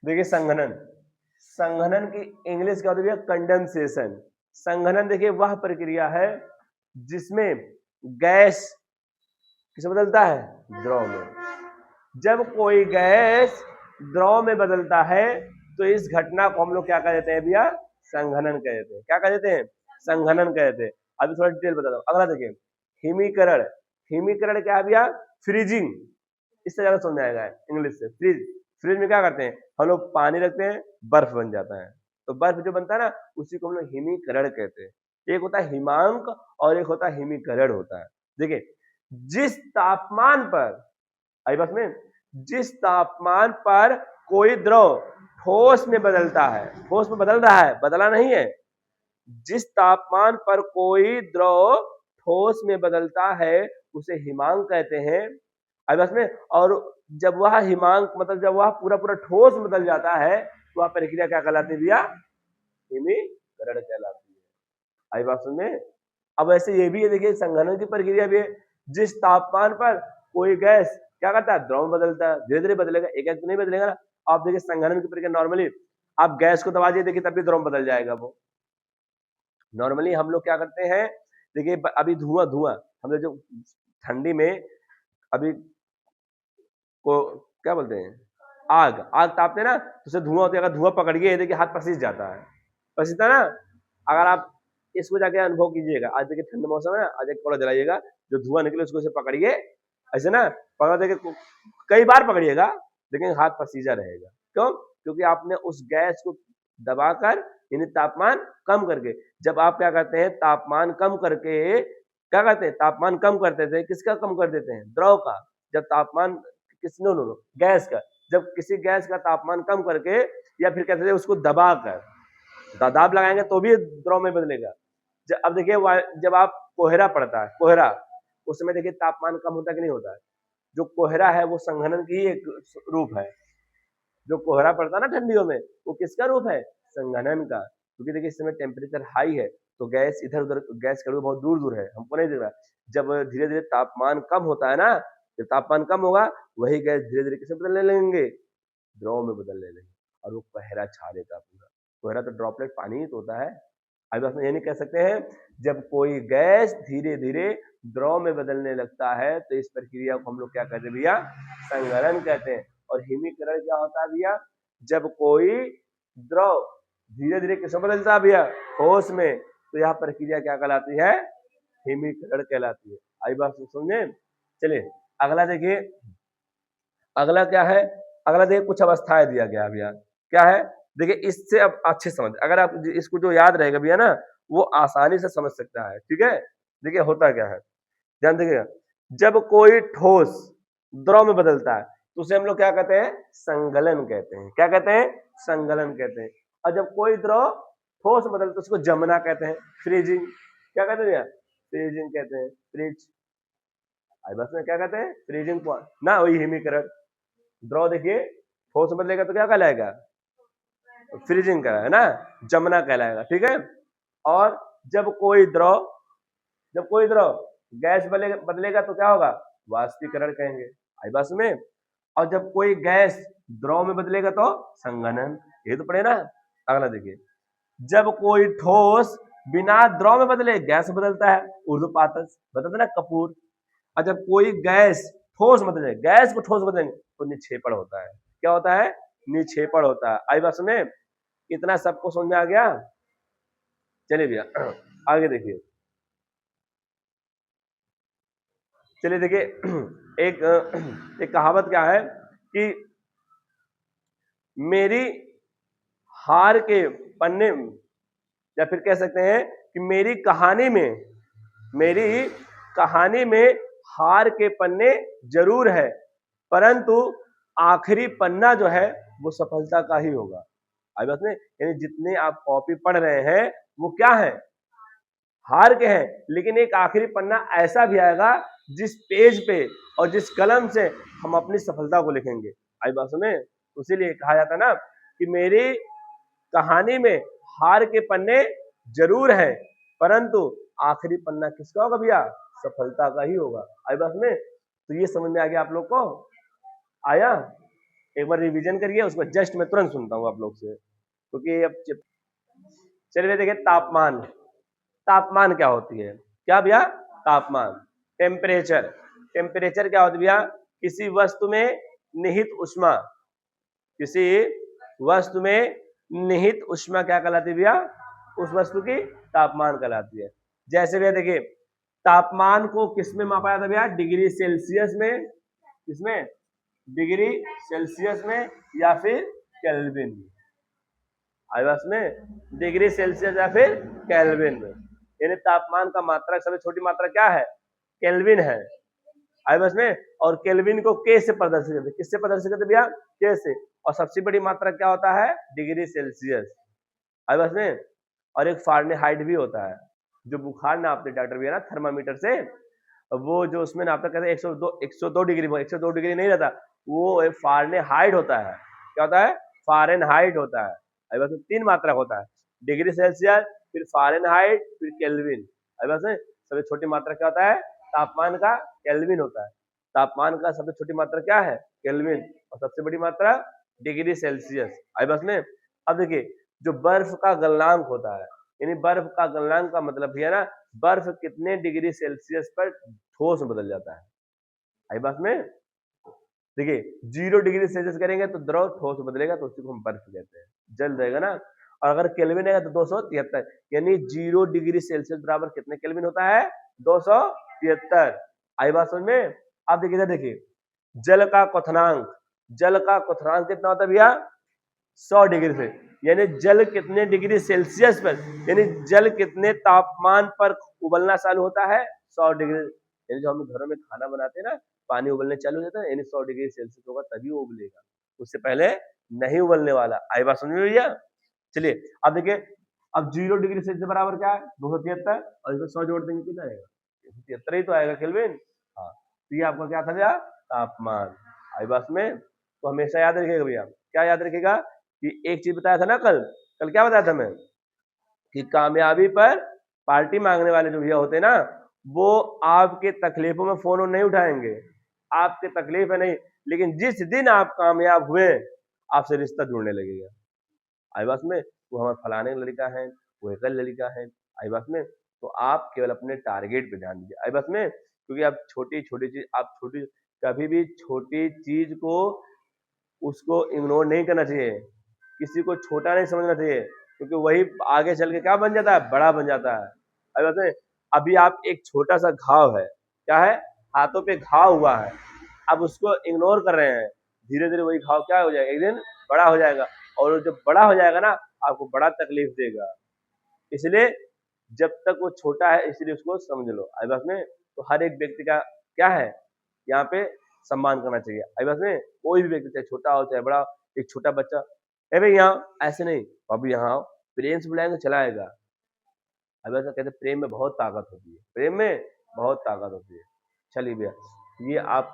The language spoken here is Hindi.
देखिए संघनन, संघनन की इंग्लिश क्या होती है? कंडेंसेशन। संघनन देखिए वह प्रक्रिया है जिसमें गैस किसे बदलता है? द्रव में। जब कोई गैस द्रव में बदलता है तो इस घटना को हम लोग क्या कह देते हैं भैया? संघनन कह देते हैं। क्या कह देते हैं? संघनन कह देते हैं। अभी थोड़ा डिटेल बता दो। अगला देखिए हिमीकरण। हिमीकरण क्या है भैया? फ्रीजिंग। इससे ज्यादा समझ में आएगा इंग्लिश से। फ्रीज, फ्रिज में क्या करते हैं हम लोग? पानी रखते हैं, बर्फ बन जाता है। तो बर्फ जो बनता है ना उसी को हम लोग हिमीकरण कहते हैं। एक होता है हिमांक और एक होता है हिमीकरण होता है। देखिए जिस तापमान पर, आई बस में, जिस तापमान पर कोई द्रव ठोस में बदलता है, ठोस में बदल रहा है, बदला नहीं है, जिस तापमान पर कोई द्रव ठोस में बदलता है उसे हिमांक कहते हैं। आई बस में, और जब वह हिमांक मतलब जब वह पूरा पूरा ठोस में बदल जाता है तो वह प्रक्रिया क्या कहलाती है भैया? हिमीकरण कहलाती है। आई बात समझ में? अब ऐसे ये भी है, देखिए संघनन की प्रक्रिया भी है। जिस तापमान पर कोई गैस क्या करता है? द्रव में बदलता है। धीरे धीरे बदलेगा, एक एक तो नहीं बदलेगा ना। आप देखिए संघनन की प्रक्रिया नॉर्मली आप गैस को दबा दिए देखिए तब भी द्रव में बदल जाएगा वो। नॉर्मली हम लोग क्या करते हैं, देखिए अभी धुआं धुआं हम लोग जो ठंडी में अभी को क्या बोलते हैं, आग आग तापते हैं ना तो उससे धुआं होता है। अगर धुआं पकड़िए देखिए हाथ पसीज जाता है, पसीजता ना। अगर आप इसको जाके अनुभव कीजिएगा, आज देखिए ठंड मौसम है ना, आज एक कोड़ा जलाइएगा, जो धुआं निकले उसको ऐसे पकड़िए, ऐसे ना पकड़ देखिए, कई बार पकड़िएगा लेकिन हाथ पसीजा रहेगा। क्यों? क्योंकि आपने उस गैस को दबाकर यानी तापमान कम करके, जब आप क्या करते हैं तापमान कम करके क्या करते हैं, तापमान कम करते थे, किसका कम कर देते हैं? द्रव का। जब तापमान नो नो नो गैस का, जब किसी गैस का तापमान कम करके या फिर कहते थे उसको दबाकर, दाब लगाएंगे तो भी द्रव में बदलेगा। अब देखिए जब आप कोहरा पड़ता है, कोहरा उस समय देखिए तापमान कम होता है कि नहीं होता है? जो कोहरा है वो संघनन की ही एक रूप है। जो कोहरा पड़ता है ना ठंडियों में, वो किसका रूप है? संघनन का। क्योंकि देखिए इस समय टेम्परेचर हाई है तो गैस इधर उधर, गैस का बहुत दूर दूर है, हमको नहीं दिख रहा। जब धीरे धीरे तापमान कम होता है ना, जब तापमान कम होगा वही गैस धीरे धीरे किसमें बदलने लगेंगे? द्रव में बदलने लगेंगे और वो कोहरा छा देता पूरा। कोहरा तो ड्रॉपलेट पानी ही तो होता है। अभी आप ये नहीं कह सकते हैं जब कोई गैस धीरे धीरे द्रव में बदलने लगता है तो इस प्रक्रिया को हम लोग क्या कहते हैं भैया? संघनन कहते हैं। और हिमीकरण क्या होता है भैया? जब कोई द्रव धीरे धीरे किसमें बदलता है भैया? ठोस में। तो यह प्रक्रिया क्या कहलाती है? हिमीकरण कहलाती है। आई बात समझे? चलिए अगला देखिए, अगला क्या है? अगला देखिए कुछ अवस्थाएं दिया गया भैया। क्या है? देखिए इससे अब अच्छे समझ, अगर आप इसको जो याद रहेगा भैया ना वो आसानी से समझ सकता है। ठीक है, देखिए होता क्या है, ध्यान देखिएगा। जब कोई ठोस द्रव में बदलता है तो उसे हम लोग क्या कहते हैं? संगलन कहते हैं। क्या कहते हैं? संगलन कहते हैं। और जब कोई द्रव ठोस में बदलता है तो उसको जमना कहते हैं, फ्रीजिंग। क्या कहते हैं भैया? फ्रीजिंग कहते हैं, फ्रीज। बस में क्या कहते हैं? फ्रीजिंग ना, वही हिमीकरण। द्रव देखिए ठोस में बदलेगा तो क्या कहलाएगा? फ्रीजिंग का है ना, जमना कहलाएगा। ठीक है। और जब कोई द्रव गैस बदलेगा तो क्या होगा? वाष्पीकरण कहेंगे। आई बात में। और जब कोई गैस द्रव में बदलेगा तो संघनन। ये तो पढ़े ना। अगला देखिए, जब कोई ठोस बिना द्रव में बदले गैस बदलता है, ऊर्ध्वपातज बदलता ना, कपूर। और जब कोई गैस ठोस बदले, गैस को ठोस बदलेंगे तो निक्षेपण होता है। क्या होता है? निक्षेपण होता है। आई बात में। इतना सबको समझ में आ गया? चलिए भैया आगे देखिए। चलिए देखिए एक कहावत क्या है कि मेरी हार के पन्ने, या फिर कह सकते हैं कि मेरी कहानी में हार के पन्ने जरूर है, परंतु आखिरी पन्ना जो है वो सफलता का ही होगा। आई बात में। यानी जितने आप कॉपी पढ़ रहे हैं वो क्या है? हार के हैं, लेकिन एक आखिरी पन्ना ऐसा भी आएगा जिस पेज पे और जिस कलम से हम अपनी सफलता को लिखेंगे। आई बात में। इसीलिए कहा जाता ना कि मेरी कहानी में हार के पन्ने जरूर है, परंतु आखिरी पन्ना किसका होगा भैया? सफलता का ही होगा। आई बात में। तो ये समझ में आ गया आप लोग को? आया? एक बार रिवीजन करिए, उसको जस्ट मैं तुरंत सुनता हूँ आप लोग से, क्योंकि अब चलिए देखिए तापमान। तापमान क्या होती है? क्या भैया? तापमान। टेम्परेचर। टेम्परेचर क्या होती है भैया? किसी वस्तु में निहित ऊष्मा। किसी वस्तु में निहित ऊष्मा क्या कहलाती है भैया? उस वस्तु की तापमान कहलाती है। जैसे भैया देखिए तापमान को किसमें मापा जाता है भैया? डिग्री सेल्सियस में। किसमें? डिग्री सेल्सियस में या फिर केल्विन में। आवास में डिग्री सेल्सियस या फिर केल्विन में। यानी तापमान का मात्रक सबसे छोटी मात्रा क्या है? केल्विन है। आवास में। और केल्विन को के से प्रदर्शित करते, किससे प्रदर्शित करते भैया? के से। और सबसे बड़ी मात्रा क्या होता है? Degree Celsius. आवास में। और एक फारेनहाइट भी होता है, जो बुखार नापते डॉक्टर भैया ना थर्मामीटर से, वो जो उसमें नापता कहते हैं 102 डिग्री, 102 डिग्री नहीं रहता, वो फारेनहाइट होता है। क्या होता है? फारेनहाइट होता है। अभी बस 3 मात्रा होता है, डिग्री सेल्सियस, फिर फारेनहाइट, फिर केल्विन। अभी बस सबसे छोटी मात्रा क्या होता है? तापमान का केल्विन होता है। तापमान का सबसे छोटी मात्रा क्या है? केल्विन। और सबसे बड़ी मात्रा डिग्री सेल्सियस। अभी बस में अब देखिए जो बर्फ का गलनांक होता है, यानी बर्फ का गलनांक का मतलब भी है ना, बर्फ कितने डिग्री सेल्सियस पर ठोस में बदल जाता है। आई बात में देखिए 0 डिग्री सेल्सियस करेंगे तो द्रव ठोस में बदलेगा, तो उसी को हम बर्फ कहते हैं, जल रहेगा ना। और अगर केल्विन है तो 273, यानी 0 डिग्री सेल्सियस बराबर कितने केल्विन होता है? 273। आई बात समझ में? आप देखिए इधर देखिए जल का क्वथनांक। जल का क्वथनांक कितना होता है भैया? 100 डिग्री से। यानी जल कितने डिग्री सेल्सियस पर, यानी जल कितने तापमान पर उबलना चालू होता है? 100 डिग्री। यानी जो हम घरों में खाना बनाते हैं ना, पानी उबलने चालू हो जाता है, यानी 100 डिग्री सेल्सियस होगा तभी वो उबलेगा, उससे पहले नहीं उबलने वाला। आई बात समझ में भैया? चलिए अब देखिए, अब 0 डिग्री सेल्सियस बराबर क्या है? 273, और इसमें 100 जोड़ देंगे कितना आएगा? 273 ही तो आएगा केल्विन। हाँ, तो ये आपका क्या था भैया? तापमान। आई बात में? तो हमेशा याद रखिएगा भैया, क्या याद रखिएगा कि एक चीज बताया था ना कल क्या बताया था मैं, कि कामयाबी पर पार्टी मांगने वाले जो भैया होते हैं ना, वो आपके तकलीफों में फोन नहीं उठाएंगे, आपके तकलीफ है नहीं, लेकिन जिस दिन आप कामयाब हुए आपसे रिश्ता जुड़ने लगेगा। आई बात में? वो हमारे फलाने लड़का है, वो एक लड़का है। आई बात में? तो आप केवल अपने टारगेट पे ध्यान दीजिए। आई बात में? क्योंकि आप छोटी छोटी चीज, आप छोटी कभी भी छोटी चीज को उसको इग्नोर नहीं करना चाहिए, किसी को छोटा नहीं समझना चाहिए, क्योंकि वही आगे चल के क्या बन जाता है? बड़ा बन जाता है। अभी बताए अभी आप एक छोटा सा घाव है, क्या है? हाथों पे घाव हुआ है, अब उसको इग्नोर कर रहे हैं, धीरे धीरे वही घाव क्या हो जाएगा? एक दिन बड़ा हो जाएगा, और जब बड़ा हो जाएगा ना आपको बड़ा तकलीफ देगा। इसलिए जब तक वो छोटा है इसलिए उसको समझ लो। आई बात में? तो हर एक व्यक्ति का क्या है यहाँ पे? सम्मान करना चाहिए। आई बात में? कोई भी व्यक्ति चाहे छोटा हो चाहे बड़ा, एक छोटा बच्चा, ए भाई यहाँ ऐसे नहीं, अभी यहाँ आओ, प्रेम से बुलाएंगे चलाएगा। अब ऐसा कहते प्रेम में बहुत ताकत होती है, प्रेम में बहुत ताकत होती है। चलिए भैया, ये आपका